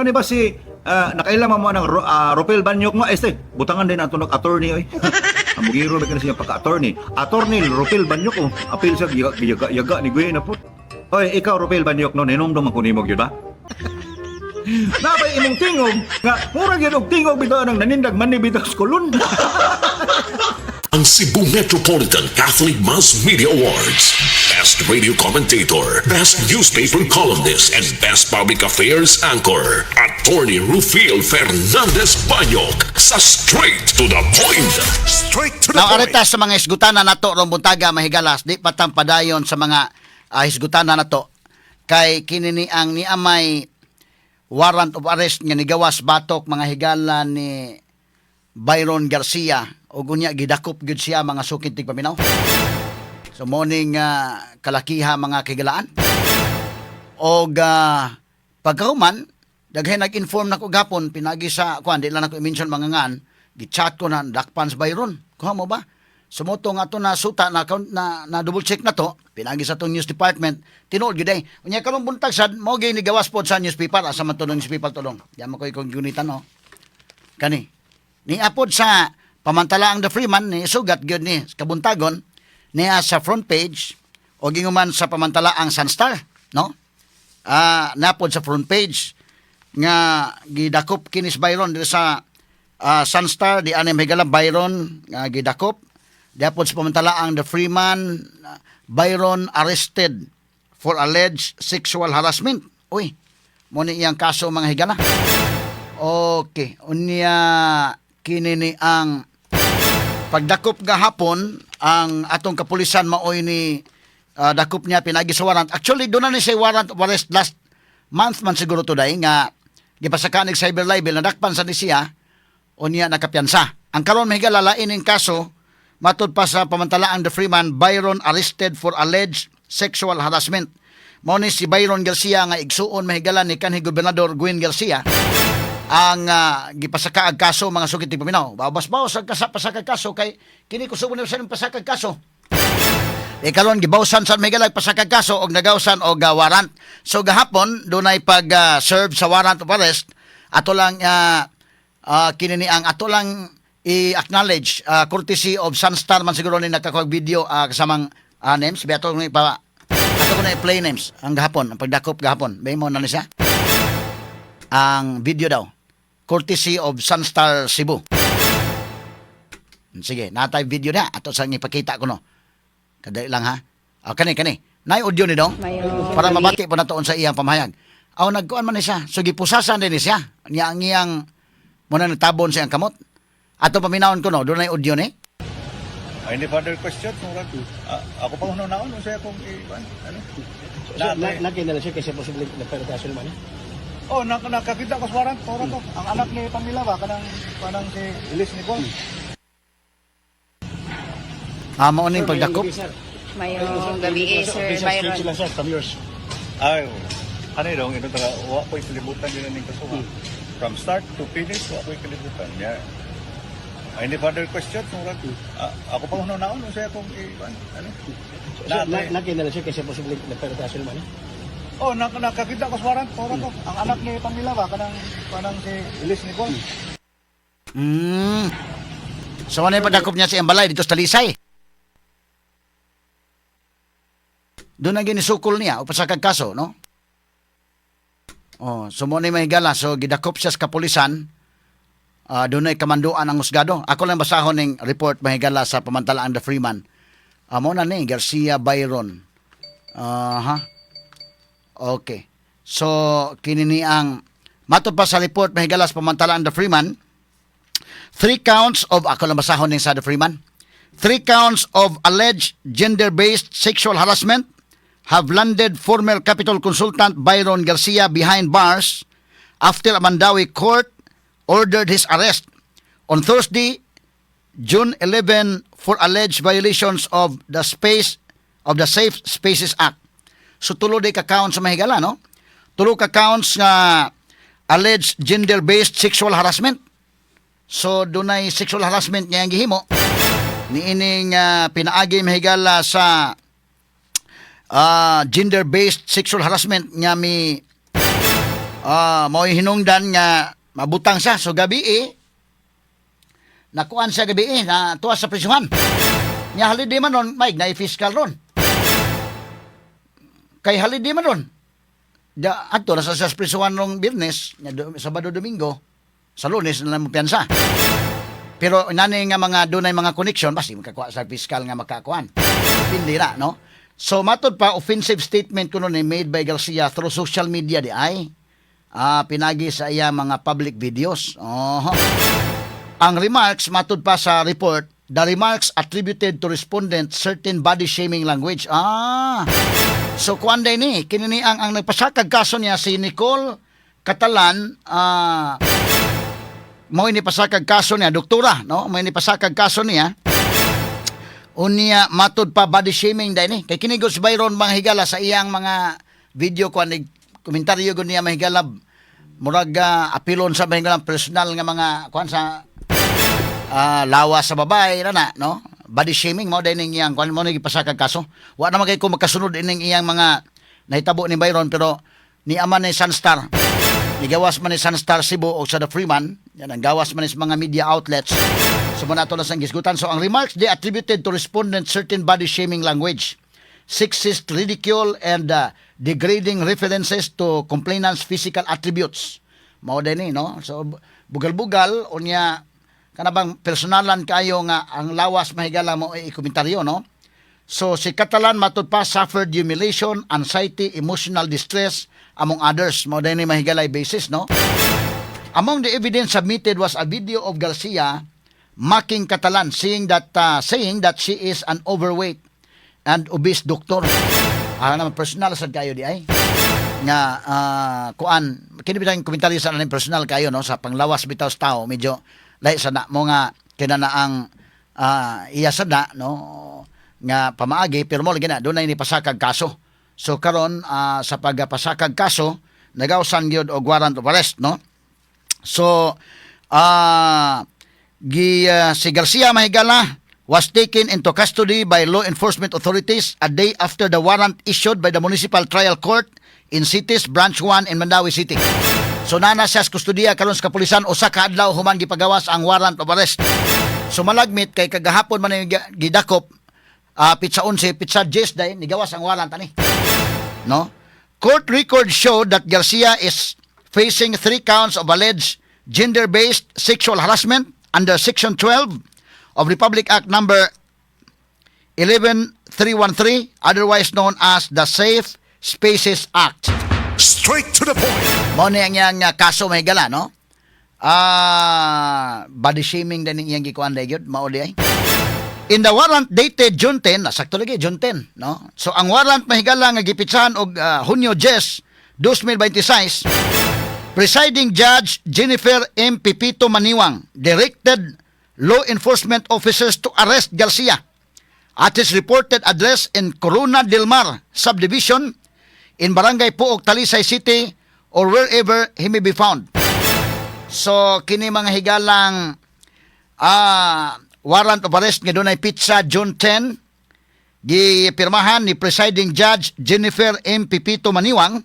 Kani ba si nakailaman mo ng Ropel Banyok mo? Este, butangan din ato ng attorney oy. Ang mugiro ba kana siya pagka-attorney? Attorney Ropel Banyok oh. Apil sa yaga ni Gwen na po. Oy, ikaw Ropel Banyok no, ninomdom ang kunimog yun ba? Napay imong tingog nga murag yun og tingog bitaw nang nanindag man ni bitaw sa kulon. Ang Cebu Metropolitan Catholic Mass Media Awards. Best Radio Commentator, Best Newspaper Columnist, and Best Public Affairs Anchor. Attorney Rufil Fernandez Banyok sa Straight to the Point. Straight to the Point. Nakarita sa mga hisgutana nato rong buntaga mahigalas di patang padayon sa mga hisgutana nato kay kinini ang niamay warrant of arrest nga nigawas batok mga higala ni Byron Garcia o gunya gidakop gyud siya mga sukid tig paminaw. So morning kalakiha mga kigalaan. Og pagkahuman daghay nag-inform nako gapon pinagi sa kuan di lang nako i-mention mga ngan gi-chat ko na dakpan sa Byron. Kuha mo ba? Sumoto nga to na suta na double check na to pinagi sa tong news department tinuod gyud ay unya karon buntag sad mo gyud ni gawas pod sa newspaper asa man to ng newspaper tulong diyan mo koy kung gunitan no kani ni apod sa pamantala ang The Freeman ni sugat gyud ni kabuntagon niya sa front page o ginguman sa pamantala ang Sunstar no napod sa front page nga gidakop kinis Byron diri sa Sunstar di ani mahigala Byron nga gidakop diapod sa pamantala ang The Freeman Byron arrested for alleged sexual harassment. Uy, mo ni iyang kaso mga higala. Okay, unya kini ni ang pagdakop gahapon ang atong kapulisan maoy ni dakop niya pinagi sa warrant. Actually doon na ni siya warrant of arrest last month man siguro today nga gipasakan og cyber libel na dakpan sa ni siya unya nakapiyansa. Ang karon mahigala lain ning kaso matud pa sa pamantalaang The Freeman, Byron arrested for alleged sexual harassment. Mao ni si Byron Garcia nga igsuon mahigala ni kanhi Gobernador Gwen Garcia ang gipasaka ang kaso mga sukid tig paminaw. Bawas-bawas ang pasaka kaso kay kini kusubon na sa pasaka kaso. Karon gibawsan sa mahigala pasaka kaso og nagawsan og warrant. So gahapon dunay pag serve sa warrant of arrest ato lang kini ni ang ato lang i-acknowledge courtesy of Sunstar man siguro ni nakakuha video kasamang names beto ni pa ato ko na i-play names ang gahapon ang pagdakop gahapon may mo na ni siya ang video daw courtesy of Sunstar Cebu. Sige natay video na ato sang ipakita ko no kadali lang ha kani nay audio ni dong para mabati po natoon sa iyang pamahayag nagkuan man ni siya so gipusasan din ni siya niya ang iyang muna nagtabon siyang kamot. Ato paminawon ko no, doon ay audio ni? Any further question? Ako pa uno naon, saya kung ano? Nakita na siya kasi posibleng nagpapagaso naman. Nakakita ko sa warrant to. Ang anak ni Pamela ba, kanang si Elise Nicole. Mauning pagdakop? Mayong gabi Sir Byron. Sila sir, from yours. Ay, ano yun, ito taga, wala ko'y kalibutan din ang kasuha. From start to finish, wala ko'y kalibutan. Yeah. Any further question? Ako pa uno naon, saya kung ano? Nakita na siya kasi posibleng nagpapagaso naman. Nakakita ko sa warrant to. Ang anak ni Pamela ba, kanang si Elise Nicole. So ano yung pagdakop niya sa Embalay dito sa Talisay? Doon ang ginisukol niya o pasakag kaso, no? So mo na mahigala. So gidakop siya sa kapulisan. Doon ay kamanduan ang husgado. Ako lang basahon ng report mahigala sa pamantalaan The Freeman. Mo na ni Garcia Byron. Okay. So kinini ang matod pa sa report mahigala sa pamantalaan The Freeman. 3 counts of ako lang basahon ng sa The Freeman. 3 counts of alleged gender-based sexual harassment have landed former Capitol Consultant Byron Garcia behind bars after a Mandawi court ordered his arrest on Thursday, June 11 for alleged violations of the Safe Spaces Act. So tulo day ka counts sa mahigala, no? Tulo ka counts nga alleged gender-based sexual harassment. So dunay sexual harassment nga ang gihimo niining pinaagi mahigala sa gender-based sexual harassment nga Mo'y hinungdan nga mabutang siya. So gabi nakuan siya gabi na tuwa sa prisuhan. Nya holiday man ron, Mike, na fiscal ron. Kay holiday man ron. Ato na sa prisuhan rong Biyernes, Sabado, Domingo, sa Lunes na lang piyansa. Pero nani nga mga dunay mga connection, basi makakuha sa fiscal nga makakuan. Hindi na, no? So matod pa offensive statement kuno ni made by Garcia through social media di ay pinagi sa iya mga public videos. Ang remarks matod pa sa report, the remarks attributed to respondent certain body shaming language. So kuanday ni kini ang nagpasakag kaso niya si Nicole Catalan, mo ini pasakag kaso niya doktora, no? Mo ini pasakag kaso niya. Unya matod pa body shaming dai ni kay kini Gus Byron mga higala sa iyang mga video ko ni komentaryo gud niya mahigala murag apilon sa mahigala personal nga mga kuan sa lawas sa babae na no body shaming mo dai ning iyang kuan mo ni gipasakag kaso wa naman kay ko magkasunod ining iyang mga nahitabo ni Byron pero ni ama ni Sunstar nigawas man ni Sunstar Cebu o sa The Freeman yan ang gawas man sa mga media outlets. So muna ito lang sa gisgutan. So ang remarks they attributed to respondent certain body shaming language, sexist ridicule and degrading references to complainants' physical attributes. Mao din no? So bugal-bugal unya kanabang personalan kayo nga ang lawas mahigala mo i-komentaryo no. So si Catalan matod pa suffered humiliation, anxiety, emotional distress among others. Mao din mahigala basis no. Among the evidence submitted was a video of Garcia mocking Catalan, saying that she is an overweight and obese doctor. Naman personal sad kayo di ay. Nga kuan kini bitang komentaryo sa nanin personal kayo no sa panglawas bitaw sa tao medyo lahi sa na mo nga kinanaang iya sada no nga pamaagi pero mo lagi na dunay ni pasakag kaso. So karon sa pagpasakag kaso nagawsan gyud og warrant of arrest no. So si Garcia mahigala was taken into custody by law enforcement authorities a day after the warrant issued by the Municipal Trial Court in Cities Branch 1 in Mandawi City. So nana siya sa kustudiya karon sa kapulisan usa ka adlaw human gipagawas ang warrant of arrest. So malagmit kay kagahapon man gidakop pitsa 11 pitsa 10 day nigawas ang warrant ani. No? Court records show that Garcia is facing 3 counts of alleged gender-based sexual harassment under Section 12 of Republic Act number 11313, otherwise known as the Safe Spaces Act. Straight to the point. Mao ni ang iyang kaso mahigala, no? Body shaming din iyang gikuan day gyud, mao di ay. In the warrant dated June 10, sakto lagi June 10, no? So ang warrant mahigala nga gipitsahan og Hunyo 10, 2026. Presiding Judge Jennifer M. Pipito Maniwang directed law enforcement officers to arrest Garcia at his reported address in Corona del Mar subdivision in Barangay Puog, Talisay City or wherever he may be found. So kini mga higalang warrant of arrest nga dunay pitsa June 10 gipirmahan ni Presiding Judge Jennifer M. Pipito Maniwang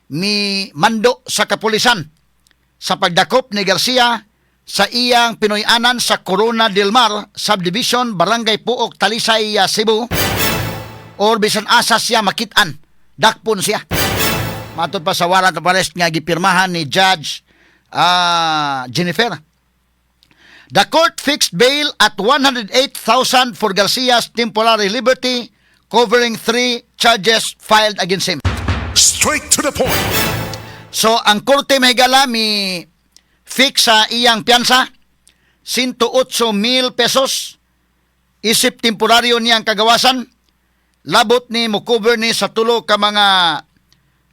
mi mando sa kapulisan sa pagdakop ni Garcia sa iyang Pinoy-anan sa Corona del Mar subdivision Barangay Puog, Talisay, Cebu or bisan asa siya makitaan dakpon siya. Matod pa sa warrant of arrest nga gipirmahan ni Judge Jennifer. The court fixed bail at 108,000 for Garcia's temporary liberty covering 3 charges filed against him. Straight to the point. So, ang korte mahigala mi fix sa iyang piyansa 108,000 pesos isip temporaryo niyang kagawasan labot ni mo cover ni sa tulo ka mga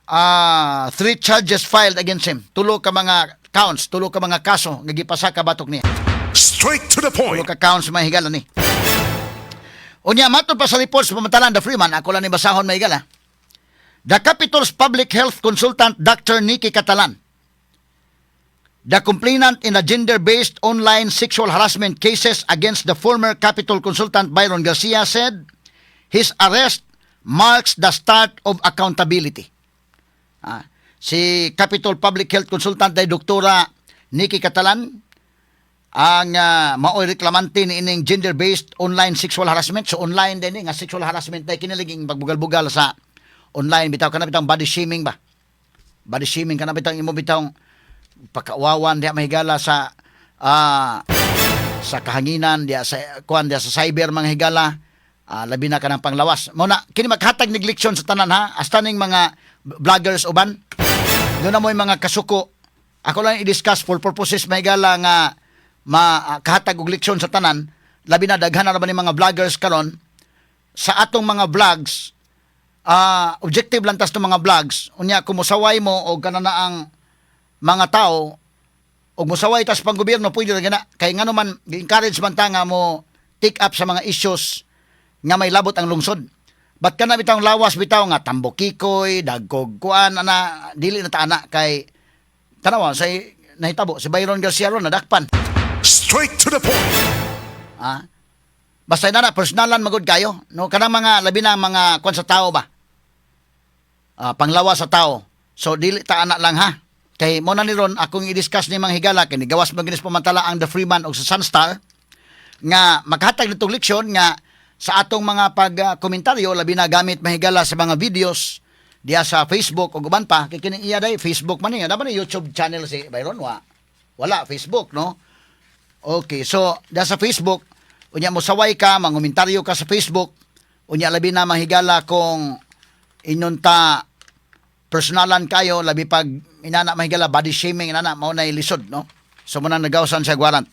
3 charges filed against him. Tulo ka mga counts, tulo ka mga kaso nga gipasa ka batok niya. Straight to the point. Tulo ka counts mahigala ni. Unya matod pa sa report sa pamantalan The Freeman, ako lang ni basahon mahigala. The Capitol's Public Health Consultant Dr. Nikki Catalan, the complainant in the gender-based online sexual harassment cases against the former Capitol Consultant Byron Garcia, said his arrest marks the start of accountability. si Capitol Public Health Consultant day Doktora Nikki Catalan ang maoy reklamante ni ining gender-based online sexual harassment. So online din nga sexual harassment day kiniliging pagbugal-bugal sa online bitaw kana bitang body shaming ba. Body shaming kana bitang imo bitang pakawawan diha mahigala sa kahanginan diha sa kuan diha sa cyber mga higala. Labi na kanang panglawas. Muna, kini maghatag ni leksyon sa tanan ha. Hasta ning mga vloggers uban. Doon na mo yung mga kasuko. Ako lang i-discuss for purposes mahigala nga makahatag og leksyon sa tanan. Labi na daghan na naman yung mga vloggers karon sa atong mga vlogs. Objective lang tas ng mga vlogs. Unya kumusaway mo og kana na ang mga tao og musaway tas pang gobyerno pwede ra gina. Kay ngano man encourage man ta nga mo take up sa mga issues nga may labot ang lungsod. Ba't ka na bitang lawas bitaw nga tambokikoy, dagkog kuan ana dili na ta ana kay tanawa sa nahitabo si Byron Garcia ron nadakpan. Straight to the point. Basta na personalan magud kayo no kanang mga labi na mga kuan sa tao ba. Panglawas sa tao. So dili ta ana lang ha. Kay mo na ni ron akong i-discuss ni mga higala kay gawas maginis pamantala ang The Freeman og sa Sunstar nga maghatag nitong leksyon nga sa atong mga pag-komentaryo labi na gamit mahigala sa mga videos diya sa Facebook o guban pa kay kining iya day Facebook man niya dapat ni YouTube channel si Byron wala Facebook no. Okay, so diya sa Facebook unya mo saway ka mangomentaryo ka sa Facebook unya labi na mahigala kung inyon ta personalan kayo labi pag inana mahigala body shaming inana mao na lisod no. So mo na nagawsan sa warrant.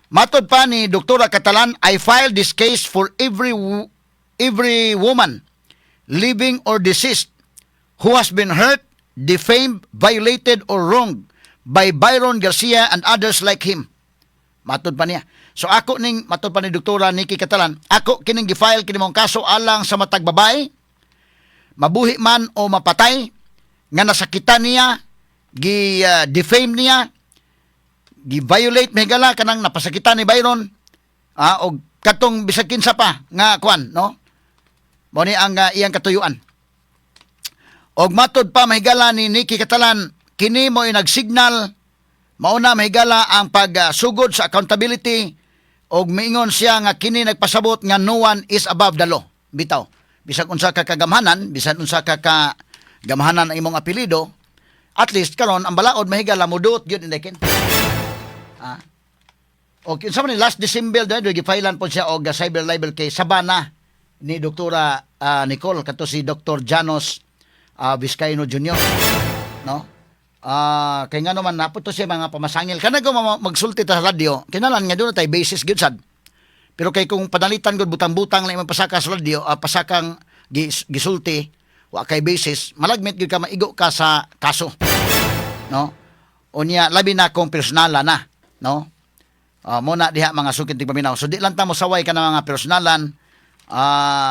Matod pa ni Doktora Catalan, I filed this case for every woman, living or deceased, who has been hurt, defamed, violated, or wronged by Byron Garcia and others like him. Matod pa niya. So ako matod pa ni Doktora Nikki Catalan, ako kining gifile kini mong kaso alang sa matag babae, mabuhi man o mapatay, nga nasakitan niya, defame niya, gi-violate mahigala kanang napasakitan ni Byron og katong bisag kinsa pa nga kwan no mo ni ang iyang katuyuan og matod pa mahigala ni Nikki Catalan kini mo nagsignal mauna mahigala ang pagsugod sa accountability og miingon siya nga kini nagpasabot nga no one is above the law bitaw bisag unsa ka kagamhanan bisan unsa ka kagamhanan ang imong apelyido at least karon ang balaod mahigala muduot gyud indekin. Okay, sa man last December dahil gifailan po siya og cyber libel kay Sabana ni Doktora Nicole kato si Dr. Janos Vizcaino Jr. No? Kay nga naman naputo siya mga pamasangil. Kana ko magsulti ta sa radio, kinalan nga doon tay basis gyud sad. Pero kay kung panalitan gud butang-butang lang pasaka sa radio, pasakang gisulti wa kay basis, malagmit gyud ka maigo ka sa kaso. No? Unya labi na kung personala na, no? Muna diha mga sukit tig paminaw. So di lang ta mo saway ka na mga personalan,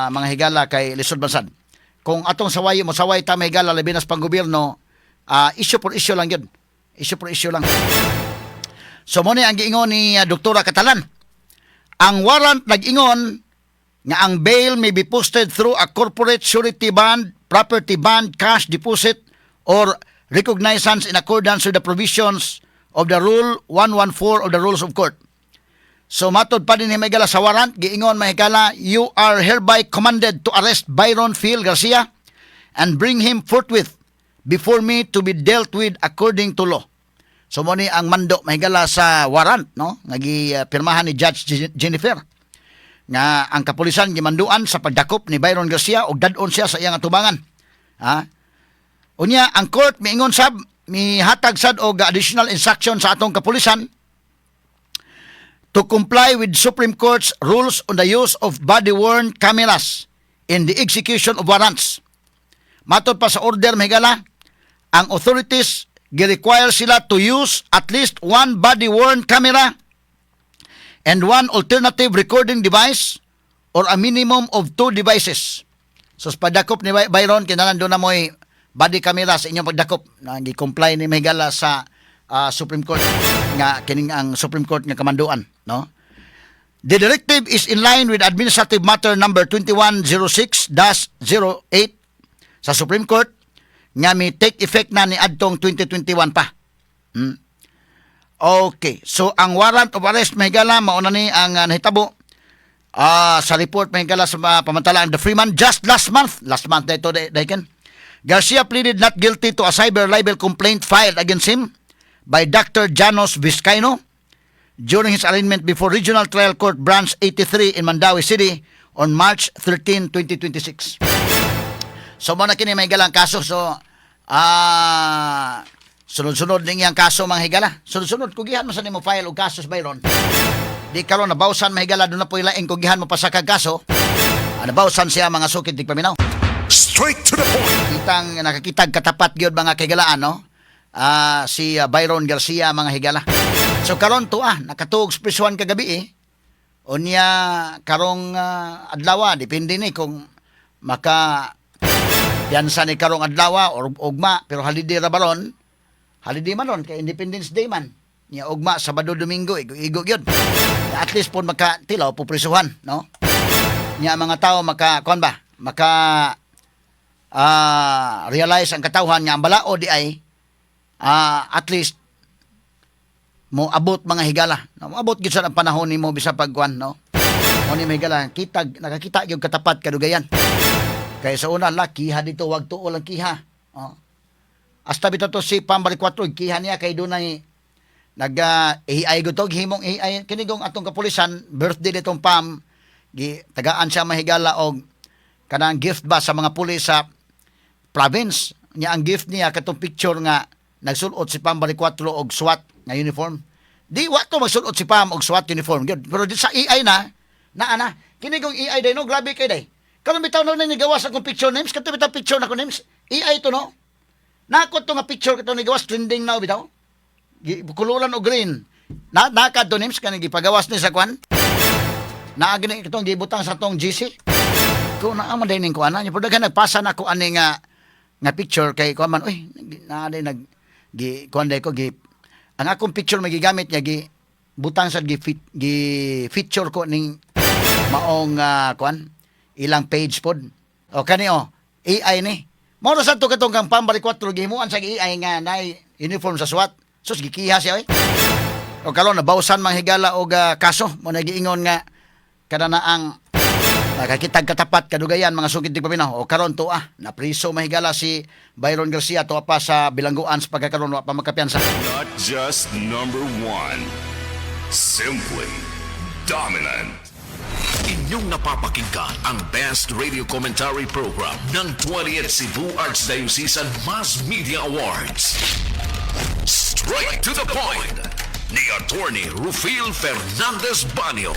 mga higala kay lisod bansad. Kung atong saway mo saway ta may higala labi nas pang gobyerno, issue for issue lang yun. Issue for issue lang. So mo ni ang giingon ni Doktora Catalan. Ang warrant nag-ingon nga ang bail may be posted through a corporate surety bond, property bond, cash deposit, or recognizance in accordance with the provisions of the Rule 114 of the Rules of Court. So matod pa din himigala sa warrant, giingon mahigala, you are hereby commanded to arrest Byron Phil Garcia and bring him forthwith before me to be dealt with according to law. So mo ni ang mando mahigala sa warrant, no? Nga pirmahan ni Judge Jennifer nga ang kapulisan gimanduan sa pagdakop ni Byron Garcia og dadon siya sa iyang atubangan. Unya ang court miingon sab mihatag sad og additional instruction sa atong kapulisan to comply with Supreme Court's rules on the use of body-worn cameras in the execution of warrants. Matod pa sa order mahigala, ang authorities gi-require sila to use at least one body-worn camera and one alternative recording device or a minimum of 2 devices. So sa pagdakop ni Byron, kinalan doon na mo'y body camera sa inyong pagdakop na gi-comply ni mahigala sa Supreme Court nga kining ang Supreme Court nga kamanduan, no? The directive is in line with Administrative Matter number 2106-08 sa Supreme Court nga mi take effect na ni adtong 2021 pa. Okay, so ang warrant of arrest mahigala mao na ni ang nahitabo sa report mahigala sa pamantalaan the Freeman just last month na ito dahikan. Garcia pleaded not guilty to a cyber libel complaint filed against him by Dr. Janos Vizcaino during his arraignment before Regional Trial Court Branch 83 in Mandawi City on March 13, 2026. So mo na kini mahigala ang kaso. So sunod-sunod ning yang kaso mga higala. Sunod-sunod kugihan mo sa nimo file og kaso sa Byron. Di karon nabawsan mahigala do na po ilaing kugihan mo pa sa kagkaso. Nabawsan siya mga sukid di paminaw. Straight to the point. Kitang nakakitag katapat gyud mga higalaan no. Si Byron Garcia mga higala. So karon to nakatuog prisuhan kagabi Unya karong adlaw depende ni kung maka piyansa ni karong adlaw or ugma pero holiday ra baron. Holiday man ron kay Independence Day man. Nya ugma Sabado Domingo igo gyud. At least pun makatilaw po prisuhan no. Nya mga tao maka realize ang katawhan nga ang balao di ay at least mo abot mga higala. Mo abot gyud sa panahon nimo bisa pagkuan no. Mo ni higala nakakita gyud katapat kadugayan. Kaya sa una kiha dito wag tuo lang kiha. Hasta bitaw to si Pambalik 4 kiha niya kay dunay AI gutog himong AI kinigong atong kapulisan birthday ditong Pam tagaan siya mahigala og kanang gift ba sa mga pulis sa province niya. Ang gift niya katong picture nga nagsulot si Pam Balikwatro og SWAT nga uniform. Di wa to magsulot si Pam og SWAT uniform gyud. Pero di sa AI na kini kong AI day no grabe kay day. Karon bitaw na ni gawas akong picture names kato bitaw picture na ko names. AI to no. Nako to nga picture kato ni gawas trending now bitaw. Kululan og green. Naka to names kanang gipagawas ni sa kwan. Naagni katong gibutang sa tong GC. Ko na man din ko ana nya pero daghan nagpasa na ko ani nga picture kay ko man oy gi kuan day ko gi ang akong picture magigamit niya gi butang sa gi feature ko ning maong kuan ilang page pod o kani AI ni mo sa to katong kang Pambalik 4 gihimuan sa AI nga nay uniform sa SWAT sus gikiha siya oy o karon nabawsan mang higala og kaso mo nagiingon nga kada na ang nakakitag katapat kadugayan mga sugid di paminaw o karon to na priso mahigala si Byron Garcia to pa sa bilangguan sa pagkakaroon wa pa makapiyansa. Not just number one, simply dominant. Inyong napapakinggan ang best radio commentary program ng 20th Cebu Archdiocesan Mass Media Awards. Straight to the point ni Attorney Rufil Fernandez Banyo.